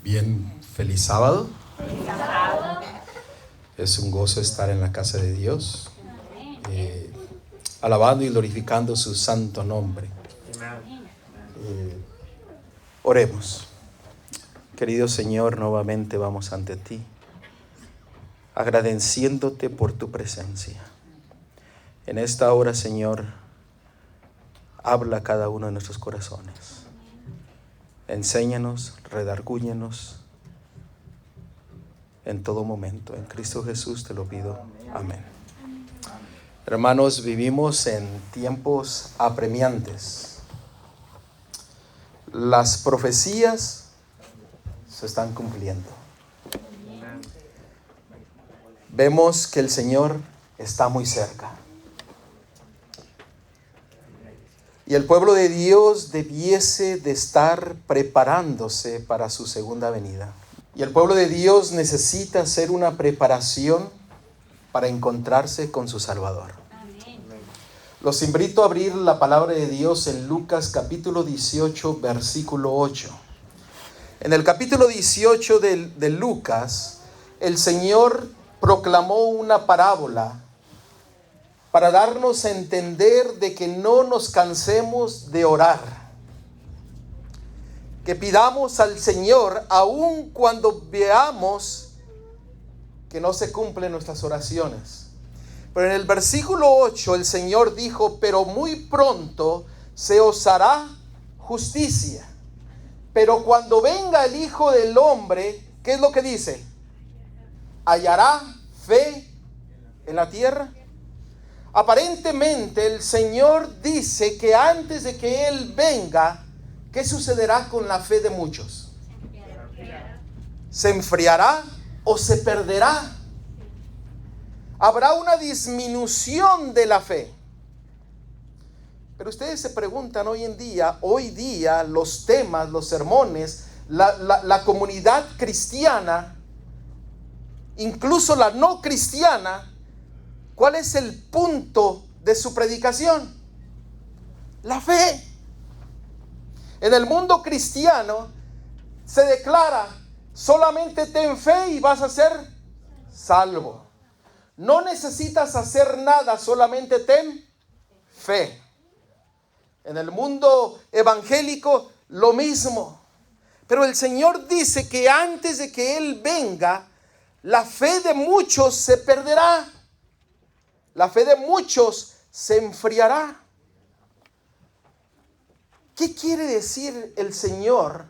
Bien, feliz sábado. Es un gozo estar en la casa de Dios, alabando y glorificando su santo nombre. Oremos. Querido Señor, nuevamente vamos ante ti, agradeciéndote por tu presencia. En esta hora, Señor, habla a cada uno de nuestros corazones. Enséñanos, redargúyenos en todo momento. En Cristo Jesús te lo pido. Amén. Hermanos, vivimos en tiempos apremiantes. Las profecías se están cumpliendo. Vemos que el Señor está muy cerca. Y el pueblo de Dios debiese de estar preparándose para su segunda venida. Y el pueblo de Dios necesita hacer una preparación para encontrarse con su Salvador. Amén. Los invito a abrir la palabra de Dios en Lucas capítulo 18, versículo 8. En el capítulo 18 de Lucas, el Señor proclamó una parábola para darnos a entender de que no nos cansemos de orar. Que pidamos al Señor aun cuando veamos que no se cumplen nuestras oraciones. Pero en el versículo 8 el Señor dijo: pero muy pronto se os hará justicia. Pero cuando venga el Hijo del Hombre, ¿qué es lo que dice? ¿Hallará fe en la tierra? Aparentemente el Señor dice que antes de que Él venga, ¿qué sucederá con la fe de muchos? ¿Se enfriará o se perderá? Habrá una disminución de la fe. Pero ustedes se preguntan hoy día los temas, los sermones, la comunidad cristiana, incluso la no cristiana, ¿cuál es el punto de su predicación? La fe. En el mundo cristiano se declara: solamente ten fe y vas a ser salvo. No necesitas hacer nada, solamente ten fe. En el mundo evangélico lo mismo. Pero el Señor dice que antes de que Él venga, la fe de muchos se perderá. La fe de muchos se enfriará. ¿Qué quiere decir el Señor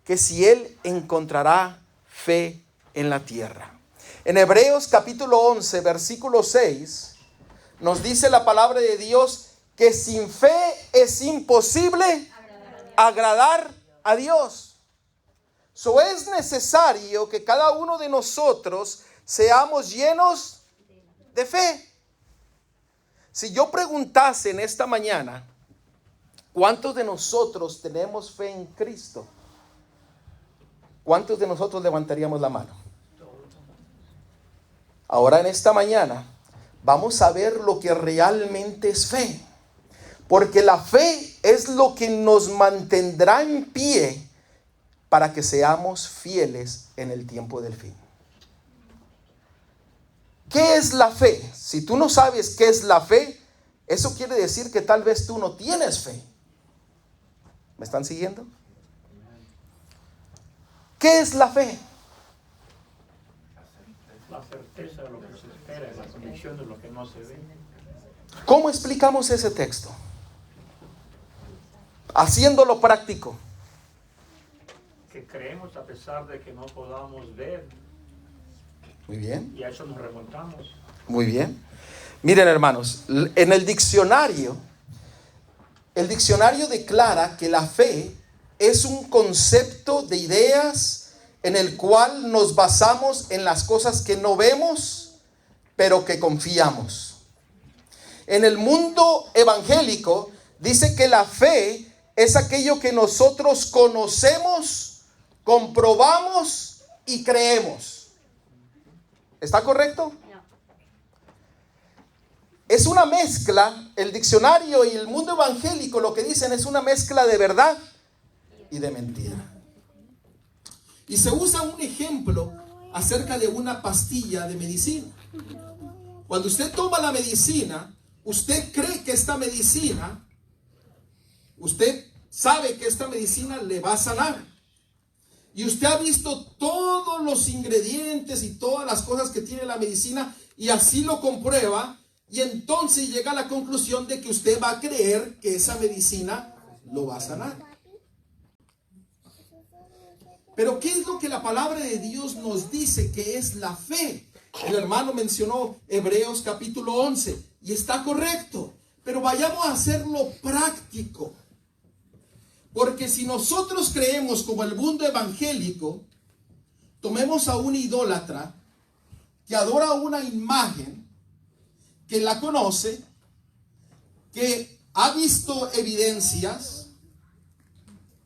que si Él encontrará fe en la tierra? En Hebreos capítulo 11, versículo 6, nos dice la palabra de Dios que sin fe es imposible agradar a Dios. Es necesario que cada uno de nosotros seamos llenos de fe. Si yo preguntase en esta mañana, ¿cuántos de nosotros tenemos fe en Cristo? ¿Cuántos de nosotros levantaríamos la mano? Ahora en esta mañana vamos a ver lo que realmente es fe. Porque la fe es lo que nos mantendrá en pie para que seamos fieles en el tiempo del fin. ¿Qué es la fe? Si tú no sabes qué es la fe, eso quiere decir que tal vez tú no tienes fe. ¿Me están siguiendo? ¿Qué es la fe? La certeza de lo que se espera, la convicción de lo que no se ve. ¿Cómo explicamos ese texto? Haciéndolo práctico. Que creemos a pesar de que no podamos ver. Muy bien. Y a eso nos remontamos. Muy bien. Miren, hermanos, en el diccionario declara que la fe es un concepto de ideas en el cual nos basamos en las cosas que no vemos, pero que confiamos. En el mundo evangélico dice que la fe es aquello que nosotros conocemos, comprobamos y creemos. ¿Está correcto? No. Es una mezcla, el diccionario y el mundo evangélico lo que dicen es una mezcla de verdad y de mentira. Y se usa un ejemplo acerca de una pastilla de medicina. Cuando usted toma la medicina, usted cree que esta medicina, usted sabe que esta medicina le va a sanar. Y usted ha visto todos los ingredientes y todas las cosas que tiene la medicina y así lo comprueba. Y entonces llega a la conclusión de que usted va a creer que esa medicina lo va a sanar. Pero ¿qué es lo que la palabra de Dios nos dice que es la fe? El hermano mencionó Hebreos capítulo 11 y está correcto. Pero vayamos a hacerlo práctico. Porque si nosotros creemos como el mundo evangélico, tomemos a un idólatra que adora una imagen, que la conoce, que ha visto evidencias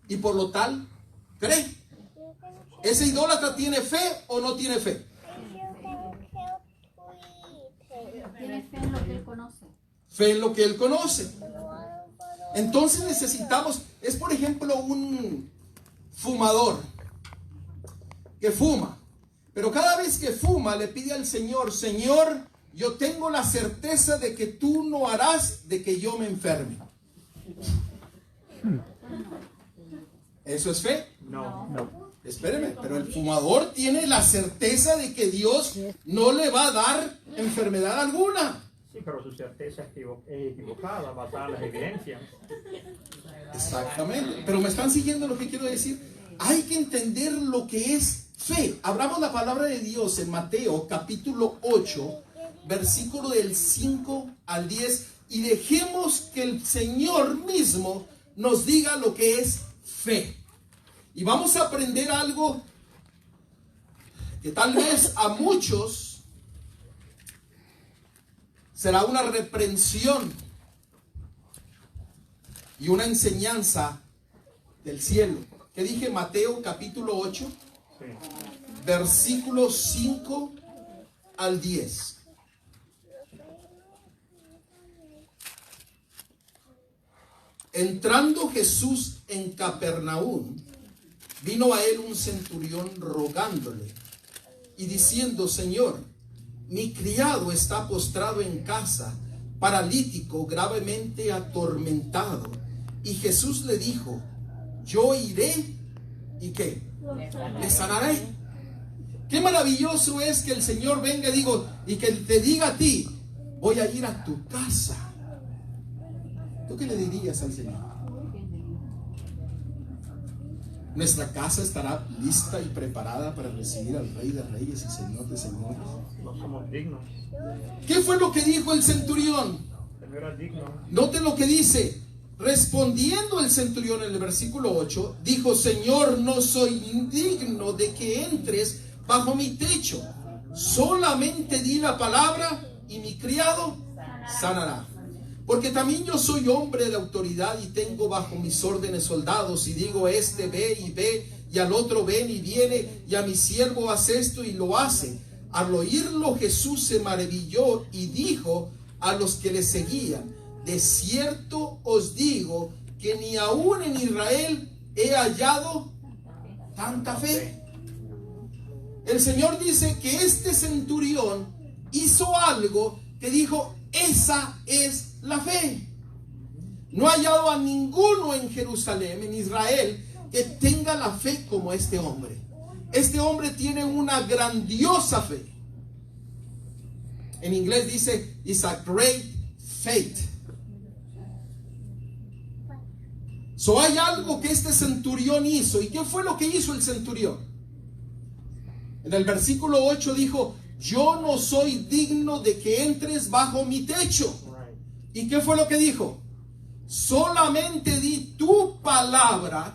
y por lo tal cree. ¿Ese idólatra tiene fe o no tiene fe? Tiene fe en lo que él conoce. Fe en lo que él conoce. Entonces necesitamos, es por ejemplo un fumador que fuma, pero cada vez que fuma le pide al Señor, Señor, yo tengo la certeza de que tú no harás de que yo me enferme. ¿Eso es fe? No. Espéreme, pero el fumador tiene la certeza de que Dios no le va a dar enfermedad alguna. Sí, pero su certeza es equivocada, basada en las evidencias. Exactamente. Pero me están siguiendo lo que quiero decir. Hay que entender lo que es fe. Abramos la palabra de Dios en Mateo capítulo 8, versículo del 5 al 10. Y dejemos que el Señor mismo nos diga lo que es fe. Y vamos a aprender algo que tal vez a muchos será una reprensión y una enseñanza del cielo. ¿Qué dije? Mateo capítulo 8, Sí. versículos 5 al 10. Entrando Jesús en Capernaum, vino a él un centurión rogándole y diciendo, Señor, mi criado está postrado en casa, paralítico, gravemente atormentado. Y Jesús le dijo, yo iré y ¿qué? Le sanaré. Qué maravilloso es que el Señor venga y que te diga a ti, voy a ir a tu casa. ¿Tú qué le dirías al Señor? Nuestra casa estará lista y preparada para recibir al Rey de Reyes y Señor de Señores. No somos dignos. ¿Qué fue lo que dijo el centurión? No era digno. Noten lo que dice. Respondiendo el centurión en el versículo 8, dijo, Señor, no soy indigno de que entres bajo mi techo. Solamente di la palabra y mi criado sanará. Porque también yo soy hombre de autoridad y tengo bajo mis órdenes soldados, y digo, este ve y ve, y al otro ven y viene, y a mi siervo hace esto y lo hace. Al oírlo Jesús se maravilló y dijo a los que le seguían, de cierto os digo que ni aún en Israel he hallado tanta fe. El Señor dice que este centurión hizo algo que dijo, esa es la fe. No ha hallado a ninguno en Jerusalén, en Israel, que tenga la fe como este hombre. Este hombre tiene una grandiosa fe. En inglés dice, it's a great faith. So hay algo que este centurión hizo. ¿Y qué fue lo que hizo el centurión? En el versículo 8 dijo, yo no soy digno de que entres bajo mi techo. ¿Y qué fue lo que dijo? Solamente di tu palabra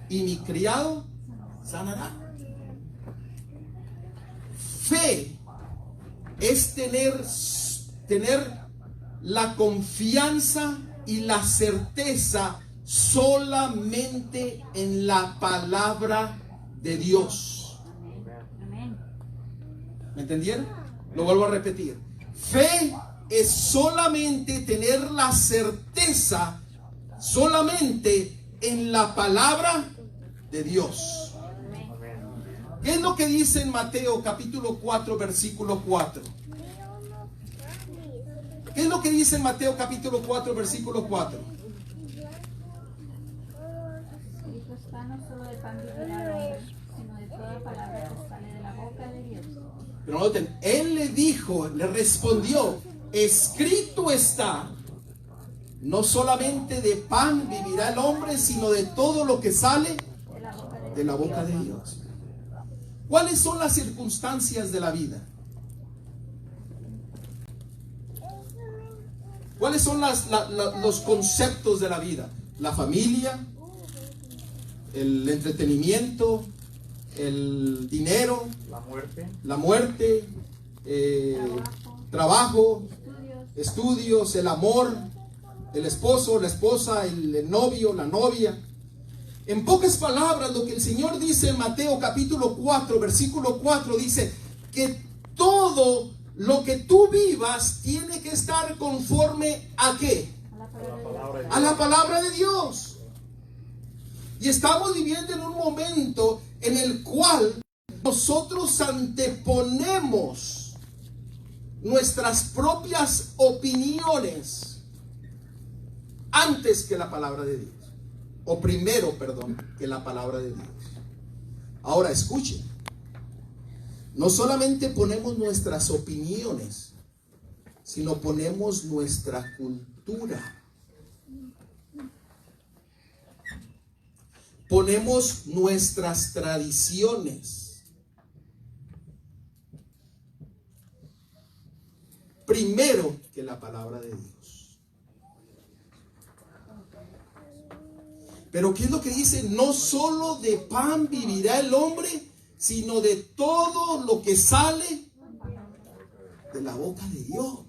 y mi criado sanará. Fe es tener la confianza y la certeza solamente en la palabra de Dios. ¿Me entendieron? Lo vuelvo a repetir. Fe es solamente tener la certeza solamente en la palabra de Dios. ¿Qué es lo que dice en Mateo capítulo 4, versículo 4? ¿Qué es lo que dice en Mateo capítulo 4, versículo 4? Escrito está, no solo de pan vivirá el hombre, sino de toda palabra que sale de la boca de Dios. Pero noten, él le dijo, le respondió, escrito está, no solamente de pan vivirá el hombre, sino de todo lo que sale de la boca de Dios. ¿Cuáles son las circunstancias de la vida? ¿Cuáles son los conceptos de la vida? La familia, el entretenimiento, el dinero, la muerte, trabajo, estudios, el amor, el esposo, la esposa, el novio, la novia. En pocas palabras, lo que el Señor dice en Mateo capítulo 4, versículo 4, dice que todo lo que tú vivas tiene que estar conforme ¿a qué? A la palabra de Dios. Y estamos viviendo en un momento en el cual nosotros anteponemos nuestras propias opiniones antes que la palabra de Dios. O primero, perdón, que la palabra de Dios. Ahora escuchen. No solamente ponemos nuestras opiniones, sino ponemos nuestra cultura. Ponemos nuestras tradiciones. Primero que la palabra de Dios. Pero ¿qué es lo que dice? No solo de pan vivirá el hombre, sino de todo lo que sale de la boca de Dios.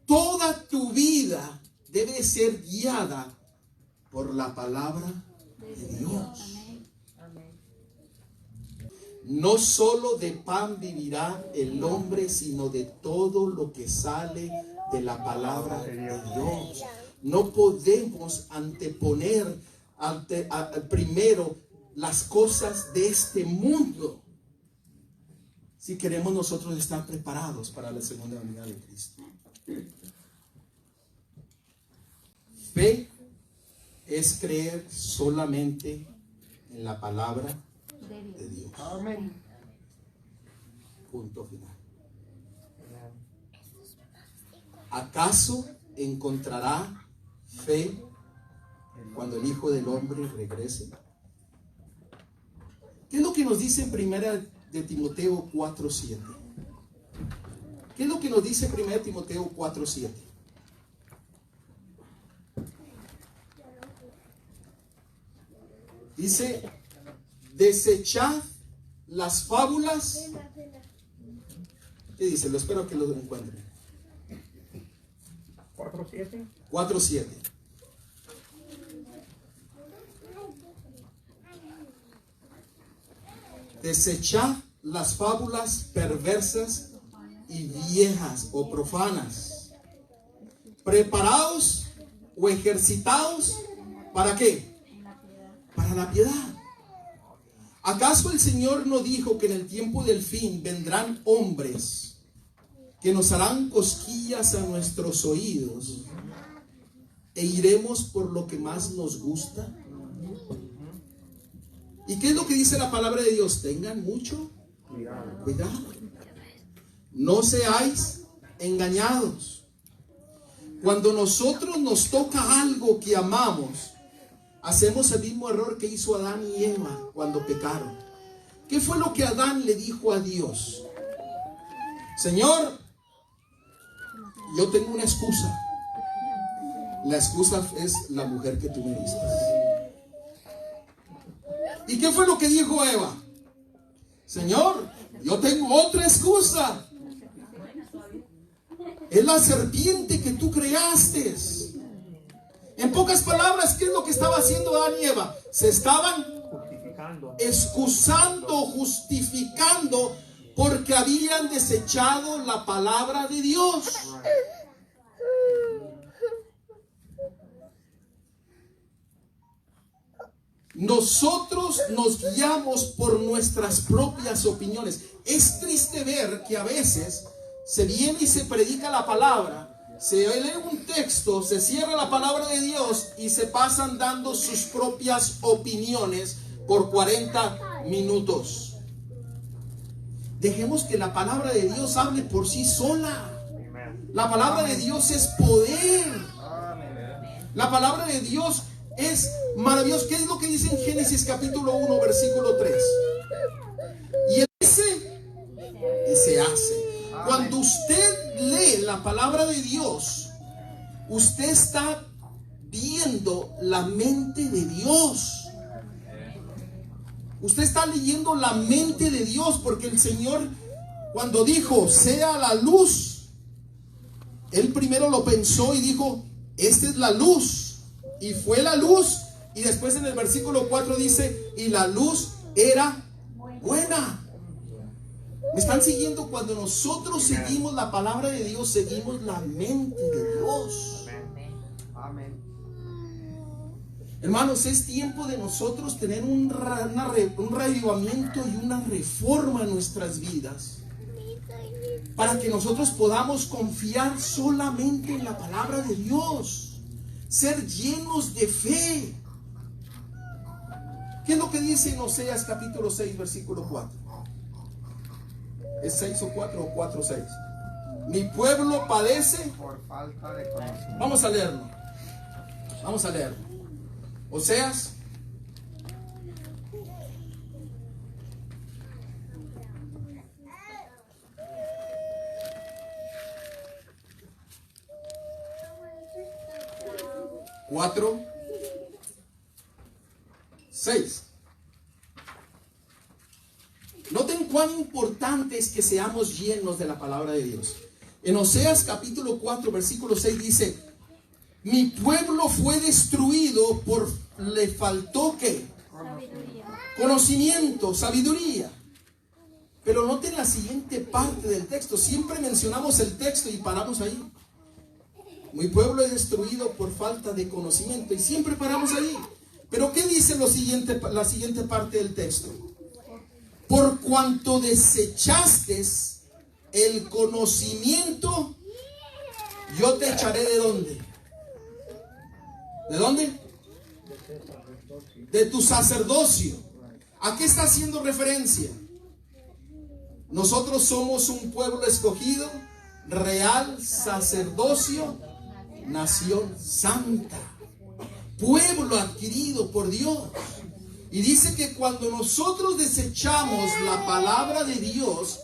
Toda tu vida debe ser guiada por la palabra de Dios. No solo de pan vivirá el hombre, sino de todo lo que sale de la palabra de Dios. No podemos anteponer primero las cosas de este mundo si queremos nosotros estar preparados para la segunda venida de Cristo. Fe es creer solamente en la palabra de Dios. Amén. Punto final. ¿Acaso encontrará fe cuando el Hijo del Hombre regrese? ¿Qué es lo que nos dice en primera de Timoteo 4:7? ¿Qué es lo que nos dice en primera de Timoteo 4:7? Dice, desechad las fábulas. ¿Qué dice? Lo espero que lo encuentren. 4:7. 4:7. Desechad las fábulas perversas y viejas o profanas. Preparaos o ejercitaos, ¿para qué? Para la piedad. ¿Acaso el Señor no dijo que en el tiempo del fin vendrán hombres que nos harán cosquillas a nuestros oídos e iremos por lo que más nos gusta? ¿Y qué es lo que dice la palabra de Dios? Tengan mucho cuidado. No seáis engañados. Cuando nosotros nos toca algo que amamos, hacemos el mismo error que hizo Adán y Eva cuando pecaron. ¿Qué fue lo que Adán le dijo a Dios? Señor, yo tengo una excusa. La excusa es la mujer que tú me diste. ¿Y qué fue lo que dijo Eva? Señor, yo tengo otra excusa. Es la serpiente que tú creaste. En pocas palabras, ¿qué es lo que estaba haciendo Adán y Eva? Se estaban excusando, justificando, porque habían desechado la palabra de Dios. nosotros nos guiamos por nuestras propias opiniones. Es triste ver que a veces se viene y se predica la palabra, se lee un texto, se cierra la palabra de Dios y se pasan dando sus propias opiniones por 40 minutos. Dejemos que la palabra de Dios hable por sí sola. La palabra de Dios es poder. La palabra de Dios es maravillosa. ¿Qué es lo que dice en Génesis capítulo 1 versículo 3? Y se hace. Cuando usted lee la palabra de Dios, usted está viendo la mente de Dios. Usted está leyendo la mente de Dios, porque el Señor, cuando dijo sea la luz, Él primero lo pensó y dijo, esta es la luz, y fue la luz. Y después en el versículo 4 dice, y la luz era buena. ¿Me están siguiendo? Cuando nosotros seguimos la palabra de Dios, seguimos la mente de Dios. Amén. Hermanos, es tiempo de nosotros tener un reavivamiento y una reforma en nuestras vidas, para que nosotros podamos confiar solamente en la palabra de Dios, ser llenos de fe. ¿Qué es lo que dice en Oseas capítulo 6 versículo 4? ¿Es 6 o 4 o 4 o 6? Mi pueblo padece Por falta de conocimiento. Vamos a leerlo. Vamos a leerlo. Oseas cuatro, 6. Noten cuán importante es que seamos llenos de la palabra de Dios. En Oseas capítulo 4 versículo 6 dice, mi pueblo fue destruido por le faltó ¿qué? Conocimiento, sabiduría. Pero noten la siguiente parte del texto. Siempre mencionamos el texto y paramos ahí. Mi pueblo es destruido por falta de conocimiento, y siempre paramos ahí. Pero ¿qué dice la siguiente parte del texto? Por cuanto desechaste el conocimiento, yo te echaré ¿de dónde? ¿De dónde? De tu sacerdocio. ¿A qué está haciendo referencia? Nosotros somos un pueblo escogido, real sacerdocio, nación santa, pueblo adquirido por Dios. Y dice que cuando nosotros desechamos la palabra de Dios,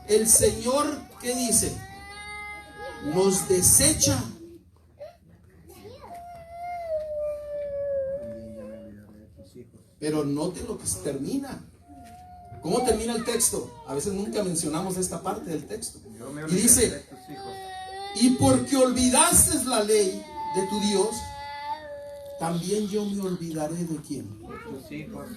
el Señor, ¿qué dice? Nos desecha. Pero note lo que termina. ¿Cómo termina el texto? A veces nunca mencionamos esta parte del texto. Y dice, y porque olvidaste la ley de tu Dios, también yo me olvidaré de quién. Tus hijos.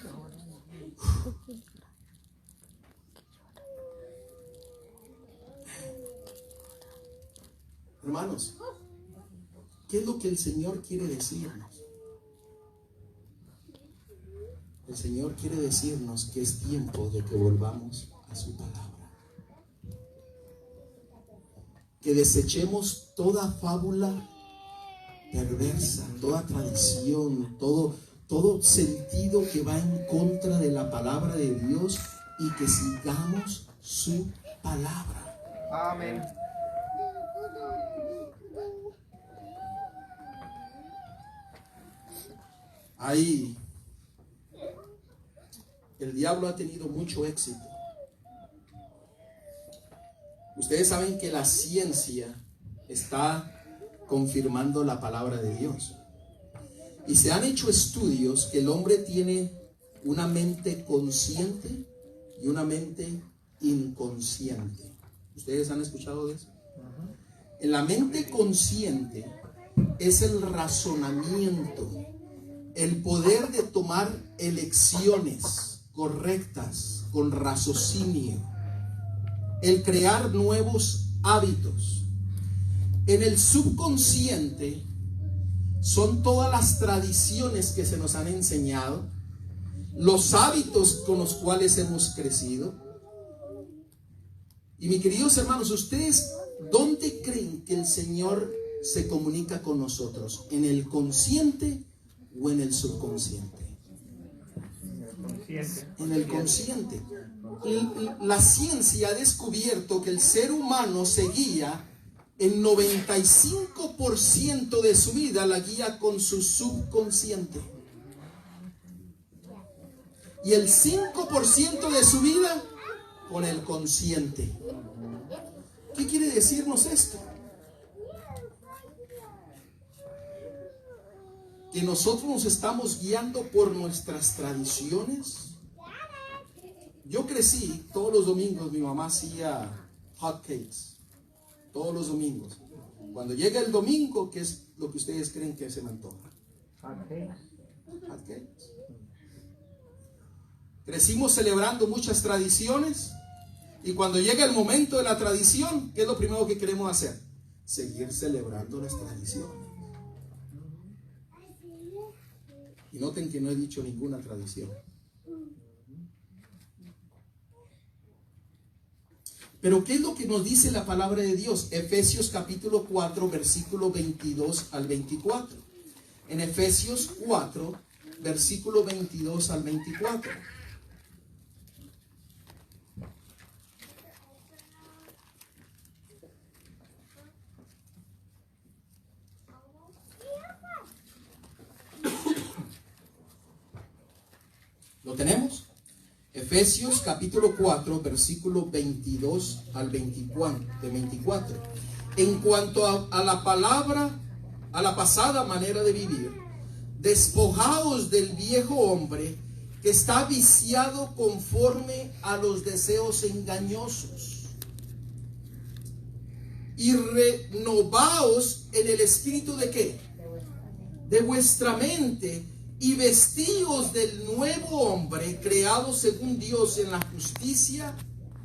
Hermanos, ¿qué es lo que el Señor quiere decirnos? El Señor quiere decirnos que es tiempo de que volvamos a su palabra. Que desechemos toda fábula perversa, toda tradición, todo sentido que va en contra de la palabra de Dios, y que sigamos su palabra. Amén. Ahí el diablo ha tenido mucho éxito. Ustedes saben que la ciencia está confirmando la palabra de Dios. Y se han hecho estudios que el hombre tiene una mente consciente y una mente inconsciente. ¿Ustedes han escuchado de eso? En la mente consciente es el razonamiento, el poder de tomar elecciones correctas con raciocinio, el crear nuevos hábitos. En el subconsciente son todas las tradiciones que se nos han enseñado, los hábitos con los cuales hemos crecido. Y mis queridos hermanos, ¿ustedes dónde creen que el Señor se comunica con nosotros? ¿En el consciente o en el subconsciente? En el consciente. La ciencia ha descubierto que el ser humano se guía en 95% de su vida, la guía con su subconsciente. Y el 5% de su vida con el consciente. ¿Qué quiere decirnos esto? Que nosotros nos estamos guiando por nuestras tradiciones. Yo crecí, todos los domingos mi mamá hacía hot cakes. Todos los domingos. Cuando llega el domingo, ¿qué es lo que ustedes creen que se me antoja? Hot cakes. Hot cakes. Crecimos celebrando muchas tradiciones. Y cuando llega el momento de la tradición, ¿qué es lo primero que queremos hacer? Seguir celebrando las tradiciones. Y noten que no he dicho ninguna tradición. Pero ¿qué es lo que nos dice la palabra de Dios? Efesios capítulo 4, versículo 22 al 24. En Efesios 4, versículo 22 al 24. ¿Lo tenemos? Efesios capítulo 4, versículo 22 al 24. En cuanto a la palabra, a la pasada manera de vivir, despojaos del viejo hombre que está viciado conforme a los deseos engañosos, y renovaos en el espíritu de ¿qué? De vuestra mente, y vestíos del nuevo hombre creado según Dios en la justicia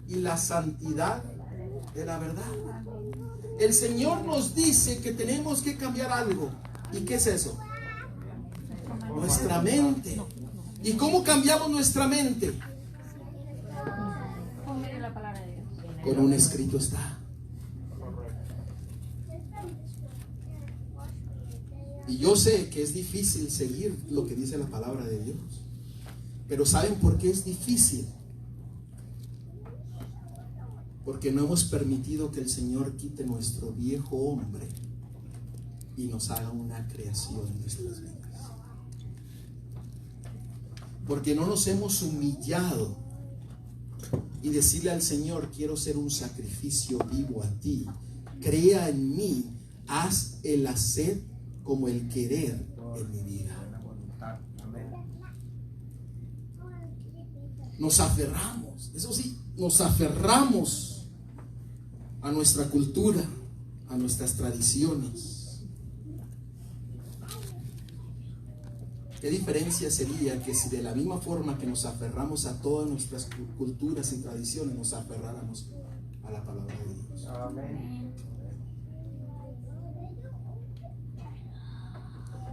y la santidad de la verdad. El Señor nos dice que tenemos que cambiar algo. ¿Y qué es eso? Nuestra mente. ¿Y cómo cambiamos nuestra mente? Con un escrito está. Y yo sé que es difícil seguir lo que dice la palabra de Dios. Pero ¿saben por qué es difícil? Porque no hemos permitido que el Señor quite nuestro viejo hombre y nos haga una creación en nuestras vidas. Porque no nos hemos humillado y decirle al Señor: quiero ser un sacrificio vivo a ti. Crea en mí, haz el hacer como el querer en mi vida. Nos aferramos, eso sí, nos aferramos a nuestra cultura, a nuestras tradiciones. ¿Qué diferencia sería que si de la misma forma que nos aferramos a todas nuestras culturas y tradiciones, nos aferráramos a la palabra de Dios? Amén.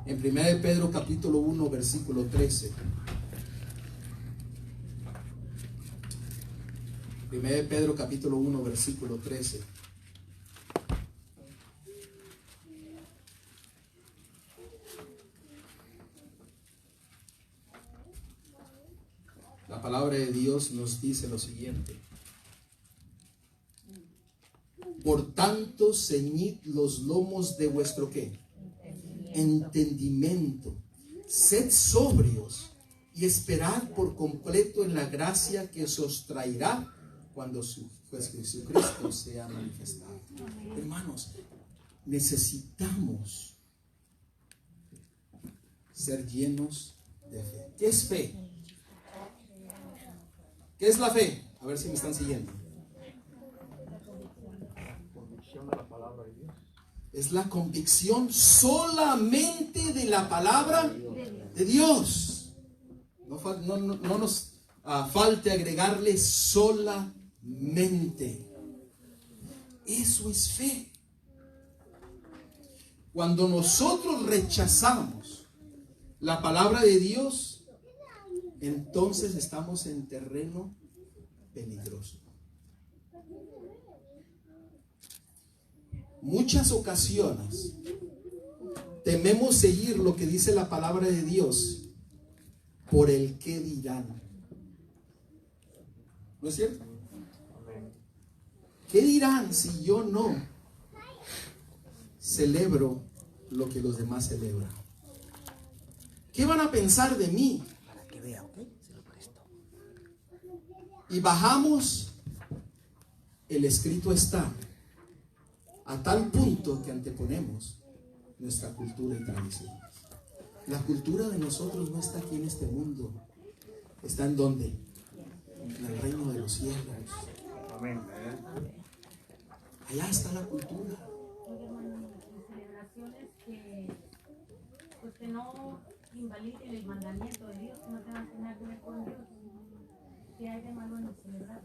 En 1 Pedro capítulo 1, versículo 13. 1 Pedro capítulo 1, versículo 13. La palabra de Dios nos dice lo siguiente: por tanto, ceñid los lomos de vuestro ¿qué? Entendimiento. Sed sobrios y esperad por completo en la gracia que os traerá cuando su Jesucristo sea manifestado. Hermanos, necesitamos ser llenos de fe. ¿Qué es fe? ¿Qué es la fe? A ver si me están siguiendo. Convicción de la palabra de Dios. Es la convicción solamente de la palabra de Dios. No nos falte agregarle solamente. Eso es fe. Cuando nosotros rechazamos la palabra de Dios, entonces estamos en terreno peligroso. Muchas ocasiones tememos seguir lo que dice la palabra de Dios por el qué dirán. ¿No es cierto? ¿Qué dirán si yo no celebro lo que los demás celebran? ¿Qué van a pensar de mí? Y bajamos el escrito está a tal punto que anteponemos nuestra cultura y tradiciones. La cultura de nosotros no está aquí en este mundo. ¿Está en dónde? En el reino de los cielos. Amén. Allá está la cultura. Celebraciones que, pues, que no invaliden el mandamiento de Dios, que no tengan que nada que ver con Dios. ¿Qué hay de malo en celebrar?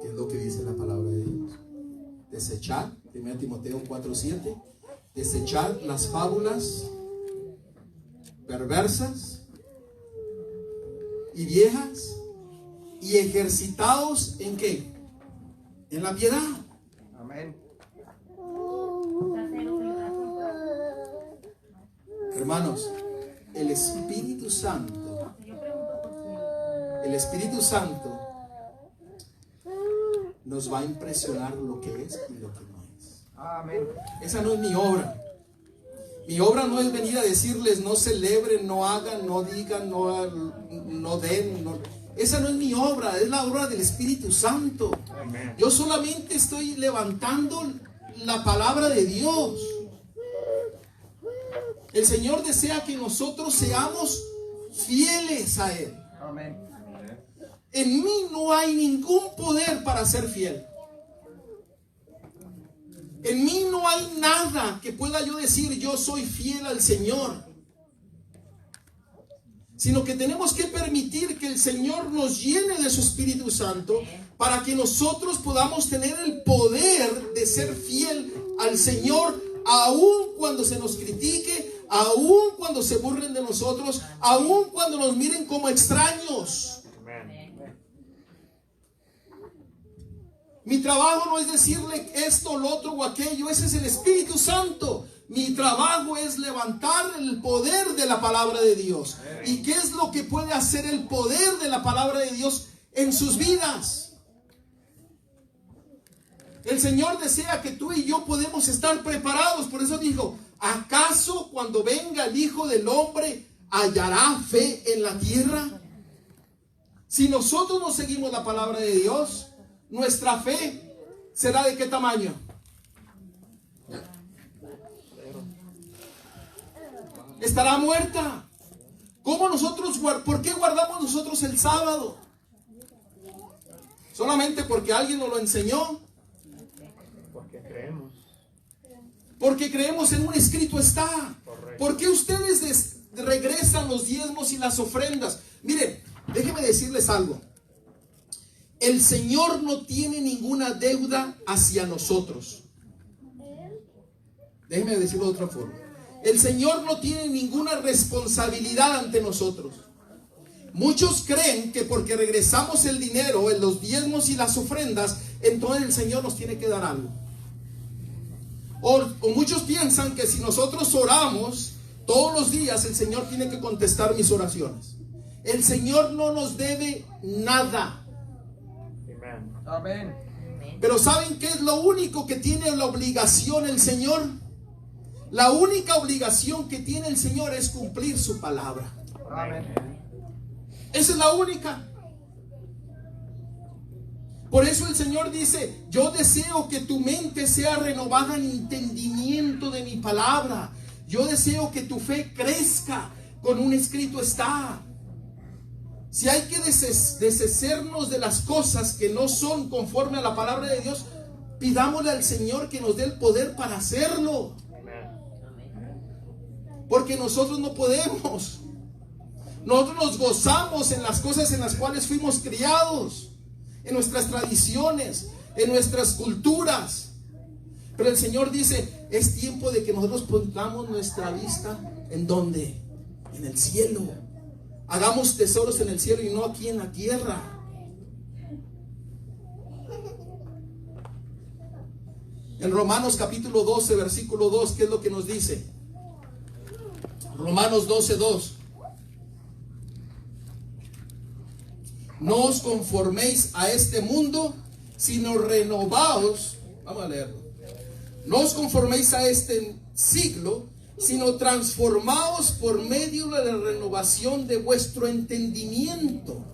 ¿Qué es lo que dice la palabra de Dios? Desechar, 1 Timoteo 4:7, desechar las fábulas perversas y viejas y ejercitados ¿en qué? En la piedad. Amén. Hermanos, el Espíritu Santo, nos va a impresionar lo que es y lo que no es. Amén. Esa no es mi obra. Mi obra no es venir a decirles no celebren, no hagan, no digan, no den. Esa no es mi obra, es la obra del Espíritu Santo. Amén. Yo solamente estoy levantando la palabra de Dios. El Señor desea que nosotros seamos fieles a Él. Amén. En mí no hay ningún poder para ser fiel. En mí no hay nada que pueda yo decir yo soy fiel al Señor. Sino que tenemos que permitir que el Señor nos llene de su Espíritu Santo para que nosotros podamos tener el poder de ser fiel al Señor, aun cuando se nos critique, aun cuando se burlen de nosotros, aun cuando nos miren como extraños. Mi trabajo no es decirle esto, lo otro o aquello. Ese es el Espíritu Santo. Mi trabajo es levantar el poder de la palabra de Dios. ¿Y qué es lo que puede hacer el poder de la palabra de Dios en sus vidas? El Señor desea que tú y yo podemos estar preparados. Por eso dijo, ¿acaso cuando venga el Hijo del Hombre hallará fe en la tierra? Si nosotros no seguimos la palabra de Dios, nuestra fe será ¿de qué tamaño? Estará muerta. ¿Por qué guardamos nosotros el sábado? ¿Solamente porque alguien nos lo enseñó? Porque creemos. Porque creemos en un escrito está. Correcto. ¿Por qué ustedes regresan los diezmos y las ofrendas? Miren, déjenme decirles algo. El Señor no tiene ninguna deuda hacia nosotros. Déjenme decirlo de otra forma. El Señor no tiene ninguna responsabilidad ante nosotros. Muchos creen que porque regresamos el dinero, en los diezmos y las ofrendas, entonces el Señor nos tiene que dar algo. O muchos piensan que si nosotros oramos todos los días, el Señor tiene que contestar mis oraciones. El Señor no nos debe nada. Amén. Pero ¿saben qué es lo único que tiene la obligación el Señor? La única obligación que tiene el Señor es cumplir su palabra. Amén. Esa es la única. Por eso el Señor dice, yo deseo que tu mente sea renovada en entendimiento de mi palabra. Yo deseo que tu fe crezca. Con un escrito está. Si hay que deshacernos de las cosas que no son conforme a la palabra de Dios, pidámosle al Señor que nos dé el poder para hacerlo. Porque nosotros no podemos. Nosotros nos gozamos en las cosas en las cuales fuimos criados, en nuestras tradiciones, en nuestras culturas. Pero el Señor dice, es tiempo de que nosotros pongamos nuestra vista ¿en dónde? en el cielo. Hagamos tesoros en el cielo y no aquí en la tierra. En Romanos capítulo 12, versículo 2, ¿qué es lo que nos dice? Romanos 12, 2. No os conforméis a este mundo, sino renovaos. Vamos a leerlo. No os conforméis a este siglo, sino transformaos por medio de la renovación de vuestro entendimiento,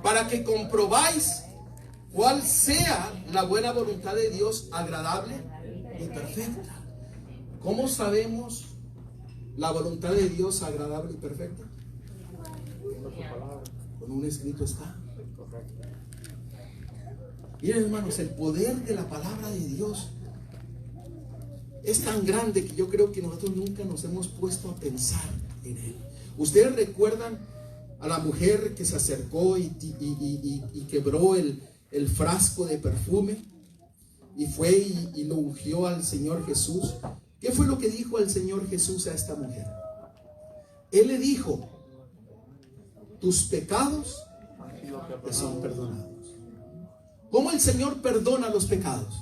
para que comprobáis cuál sea la buena voluntad de Dios, agradable y perfecta. ¿Cómo sabemos la voluntad de Dios agradable y perfecta? Con un escrito está. Miren, hermanos, el poder de la palabra de Dios es tan grande que yo creo que nosotros nunca nos hemos puesto a pensar en él. Ustedes recuerdan a la mujer que se acercó y quebró el frasco de perfume y fue y lo ungió al Señor Jesús. ¿Qué fue lo que dijo el Señor Jesús a esta mujer? Él le dijo: tus pecados te son perdonados. ¿Cómo el Señor perdona los pecados?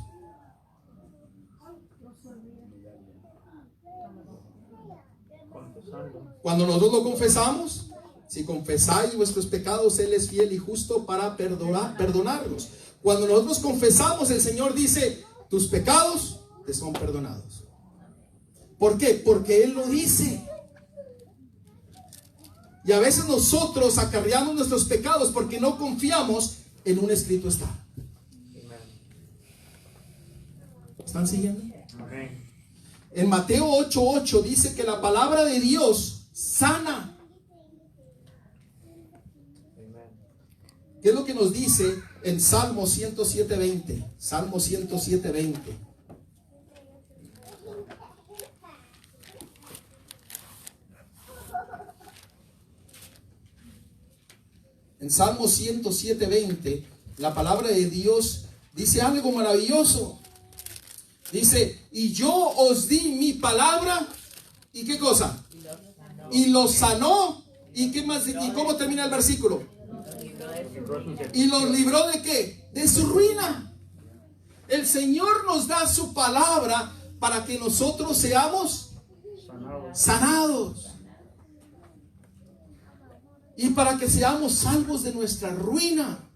Cuando nosotros lo confesamos, si confesáis vuestros pecados, Él es fiel y justo para perdonarlos. Cuando nosotros confesamos, el Señor dice: tus pecados te son perdonados. ¿Por qué? Porque Él lo dice. Y a veces nosotros acarreamos nuestros pecados porque no confiamos en un escrito está. ¿Están siguiendo? En Mateo 8:8 dice que la palabra de Dios sana. ¿Qué es lo que nos dice en Salmo 107:20? Salmo 107:20. En Salmo 107:20, la palabra de Dios dice algo maravilloso. Dice: y yo os di mi palabra, ¿y qué cosa? Y lo sanó. ¿Y qué más? ¿Y cómo termina el versículo? ¿Y los libró de qué? De su ruina. El Señor nos da su palabra para que nosotros seamos sanados. Y para que seamos salvos de nuestra ruina.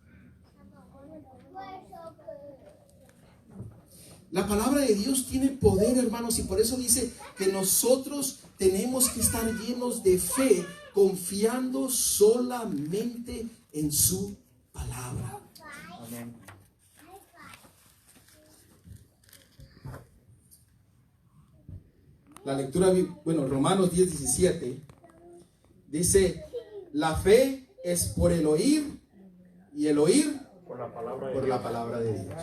La palabra de Dios tiene poder, hermanos, y por eso dice que nosotros tenemos que estar llenos de fe, confiando solamente en su palabra. Amén. La lectura, Romanos 10:17 dice: la fe es por el oír, y el oír por la palabra de Dios.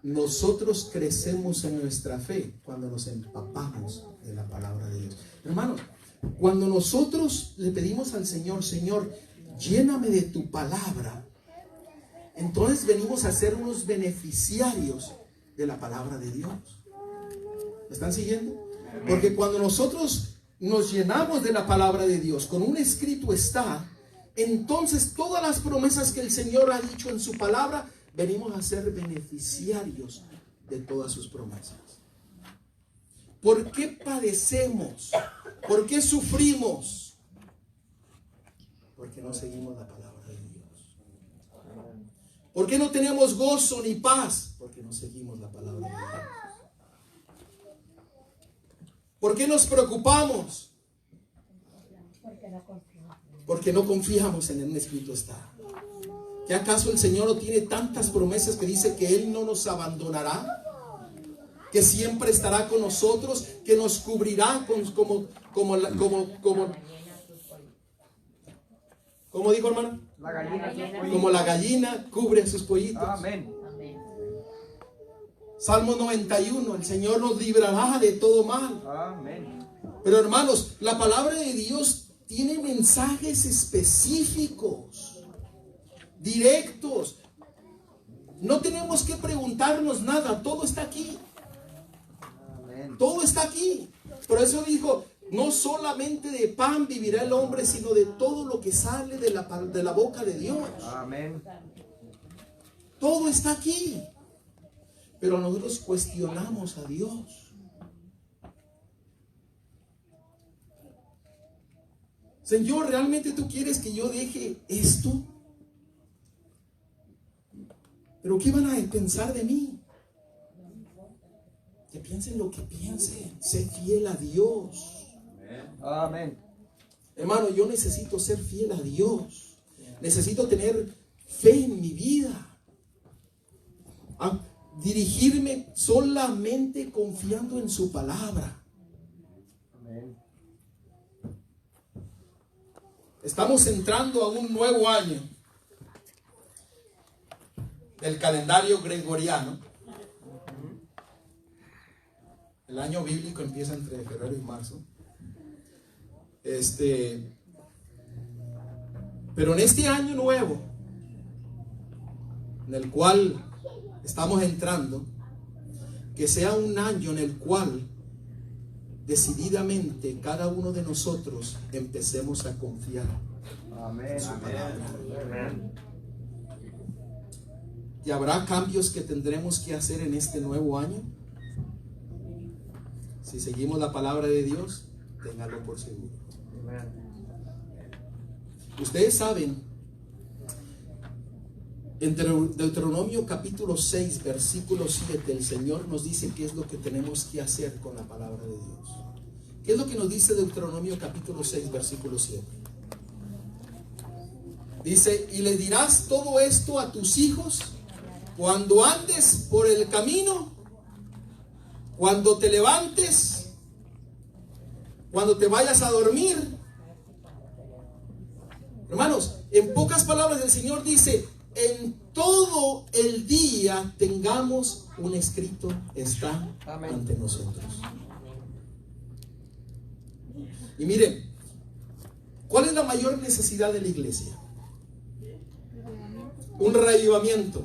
Nosotros crecemos en nuestra fe cuando nos empapamos de la palabra de Dios. Hermanos, cuando nosotros le pedimos al Señor: Señor, lléname de tu palabra, entonces venimos a ser unos beneficiarios de la palabra de Dios. ¿Me están siguiendo? Porque cuando nosotros nos llenamos de la palabra de Dios, con un escrito está, entonces todas las promesas que el Señor ha dicho en su palabra, venimos a ser beneficiarios de todas sus promesas. ¿Por qué padecemos? ¿Por qué sufrimos? Porque no seguimos la palabra de Dios. ¿Por qué no tenemos gozo ni paz? Porque no seguimos la palabra de Dios. ¿Por qué nos preocupamos? Porque no confiamos en el escrito está. ¿Qué acaso el Señor no tiene tantas promesas que dice que Él no nos abandonará? Que siempre estará con nosotros, que nos cubrirá como dijo, hermano? La gallina, como la gallina cubre a sus pollitos. Amén. Salmo 91, el Señor nos librará de todo mal. Amén. Pero hermanos, la palabra de Dios tiene mensajes específicos, directos. No tenemos que preguntarnos nada, todo está aquí. Amén. Todo está aquí. Por eso dijo, no solamente de pan vivirá el hombre, sino de todo lo que sale de la boca de Dios. Amén. Todo está aquí. Pero nosotros cuestionamos a Dios. Señor, ¿realmente tú quieres que yo deje esto? ¿Pero qué van a pensar de mí? Que piensen lo que piensen. Sé fiel a Dios. Amén. Hermano, yo necesito ser fiel a Dios. Necesito tener fe en mi vida. Dirigirme solamente confiando en su palabra. Amén. Estamos entrando a un nuevo año del calendario gregoriano. El año bíblico empieza entre febrero y marzo. Pero en este año nuevo, en el cual estamos entrando, que sea un año en el cual decididamente cada uno de nosotros empecemos a confiar. Amén. Amén. ¿Y habrá cambios que tendremos que hacer en este nuevo año? Si seguimos la palabra de Dios, ténganlo por seguro. Ustedes saben, en Deuteronomio capítulo 6, versículo 7, el Señor nos dice qué es lo que tenemos que hacer con la palabra de Dios. ¿Qué es lo que nos dice Deuteronomio capítulo 6, versículo 7? Dice, y le dirás todo esto a tus hijos cuando andes por el camino, cuando te levantes, cuando te vayas a dormir. Hermanos, en pocas palabras el Señor dice, en todo el día tengamos un escrito, está ante nosotros. Y miren, ¿cuál es la mayor necesidad de la iglesia? Un reavivamiento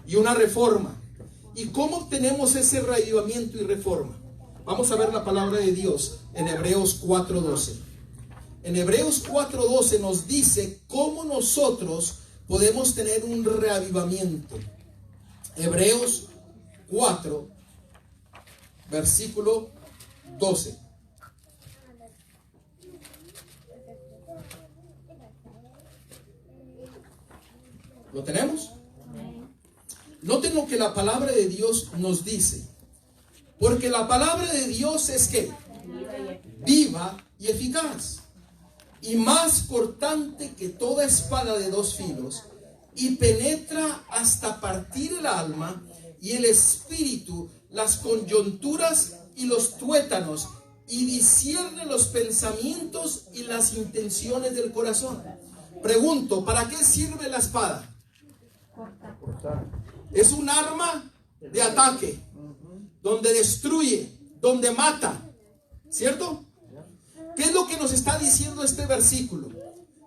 y una reforma. ¿Y cómo obtenemos ese reavivamiento y reforma? Vamos a ver la palabra de Dios en Hebreos 4:12. En Hebreos 4:12 nos dice cómo nosotros podemos tener un reavivamiento. Hebreos 4, versículo 12. ¿Lo tenemos? Noten lo que la palabra de Dios nos dice. Porque la palabra de Dios es que viva y eficaz, y más cortante que toda espada de dos filos, y penetra hasta partir el alma y el espíritu, las coyunturas y los tuétanos, y discierne los pensamientos y las intenciones del corazón. Pregunto, ¿para qué sirve la espada? Es un arma de ataque, donde destruye, donde mata, ¿cierto? ¿Qué es lo que nos está diciendo este versículo?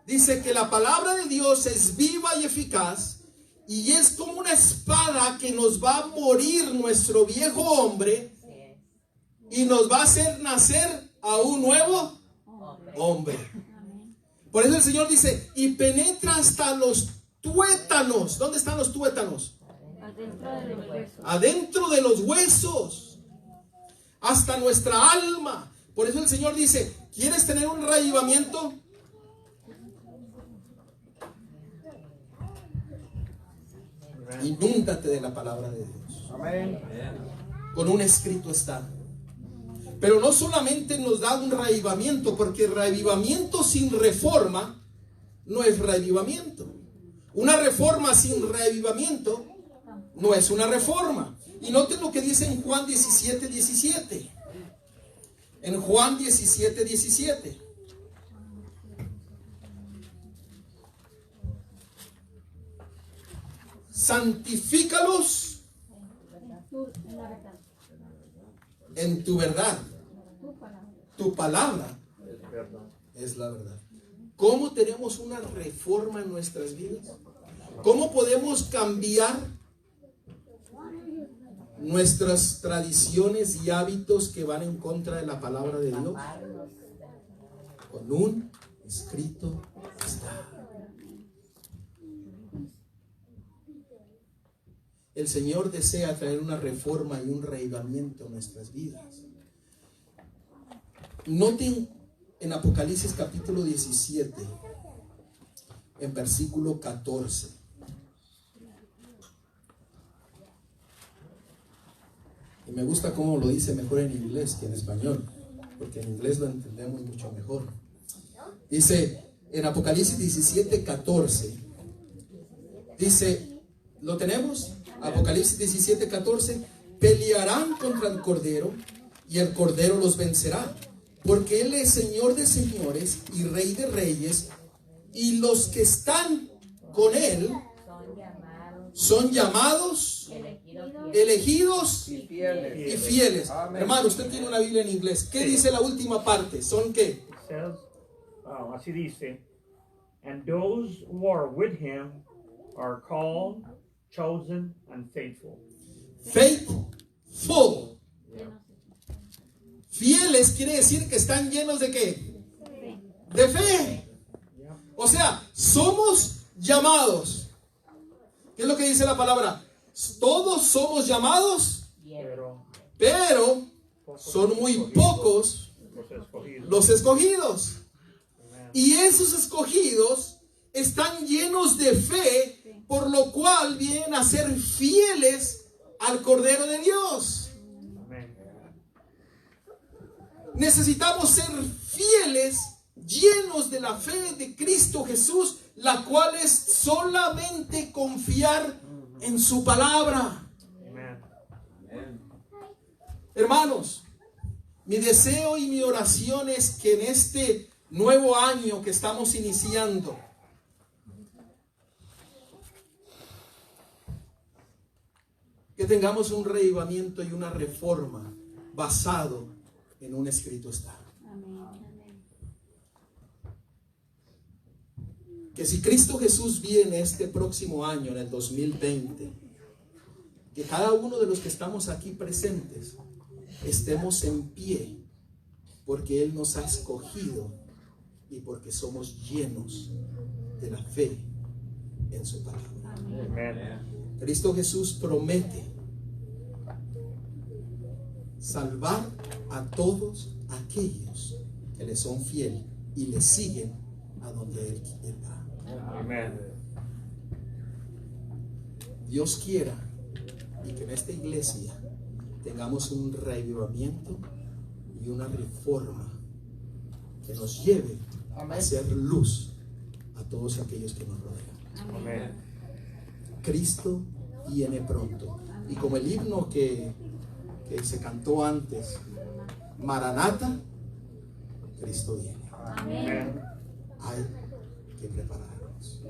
Dice que la palabra de Dios es viva y eficaz, y es como una espada que nos va a morir nuestro viejo hombre y nos va a hacer nacer a un nuevo hombre. Por eso el Señor dice, y penetra hasta los tuétanos. ¿Dónde están los tuétanos? Adentro de los huesos, hasta nuestra alma. Por eso el Señor dice, ¿quieres tener un reavivamiento? Inúndate de la palabra de Dios. Amén. Con un escrito está. Pero no solamente nos da un reavivamiento, porque reavivamiento sin reforma no es reavivamiento. Una reforma sin reavivamiento no es una reforma. Y noten lo que dice en Juan 17:17. En Juan 17:17. Santifícalos en tu verdad. Tu palabra es la verdad. ¿Cómo tenemos una reforma en nuestras vidas? ¿Cómo podemos cambiar nuestras tradiciones y hábitos que van en contra de la palabra de Dios? Con un escrito está. El Señor desea traer una reforma y un reavivamiento en nuestras vidas. Noten en Apocalipsis capítulo 17, en versículo 14. Y me gusta cómo lo dice mejor en inglés que en español, porque en inglés lo entendemos mucho mejor. Dice en Apocalipsis 17, 14. Dice, ¿lo tenemos? Apocalipsis 17, 14. Pelearán contra el Cordero y el Cordero los vencerá, porque Él es Señor de señores y Rey de reyes, y los que están con Él son llamados, elegidos y fieles. Hermano, usted tiene una Biblia en inglés. ¿Qué dice la última parte? ¿Son qué? Así dice, and those who are with him are called, chosen, and faithful. Faithful. Fieles quiere decir que están llenos de ¿qué? De fe. O sea, somos llamados. ¿Qué es lo que dice la palabra? Todos somos llamados, pero son muy pocos los escogidos. Y esos escogidos están llenos de fe, por lo cual vienen a ser fieles al Cordero de Dios. Necesitamos ser fieles, llenos de la fe de Cristo Jesús, la cual es solamente confiar en su palabra. Hermanos, mi deseo y mi oración es que en este nuevo año que estamos iniciando, que tengamos un reavivamiento y una reforma basado en un escrito está. Que si Cristo Jesús viene este próximo año, en el 2020, que cada uno de los que estamos aquí presentes estemos en pie, porque Él nos ha escogido y porque somos llenos de la fe en su palabra. Amén. Cristo Jesús promete salvar a todos aquellos que le son fieles y le siguen a donde Él va. Amén. Dios quiera y que en esta iglesia tengamos un reavivamiento y una reforma que nos lleve a hacer luz a todos aquellos que nos rodean. Amén. Cristo viene pronto. Y como el himno que se cantó antes, Maranata, Cristo viene. Amén. Hay que prepararnos.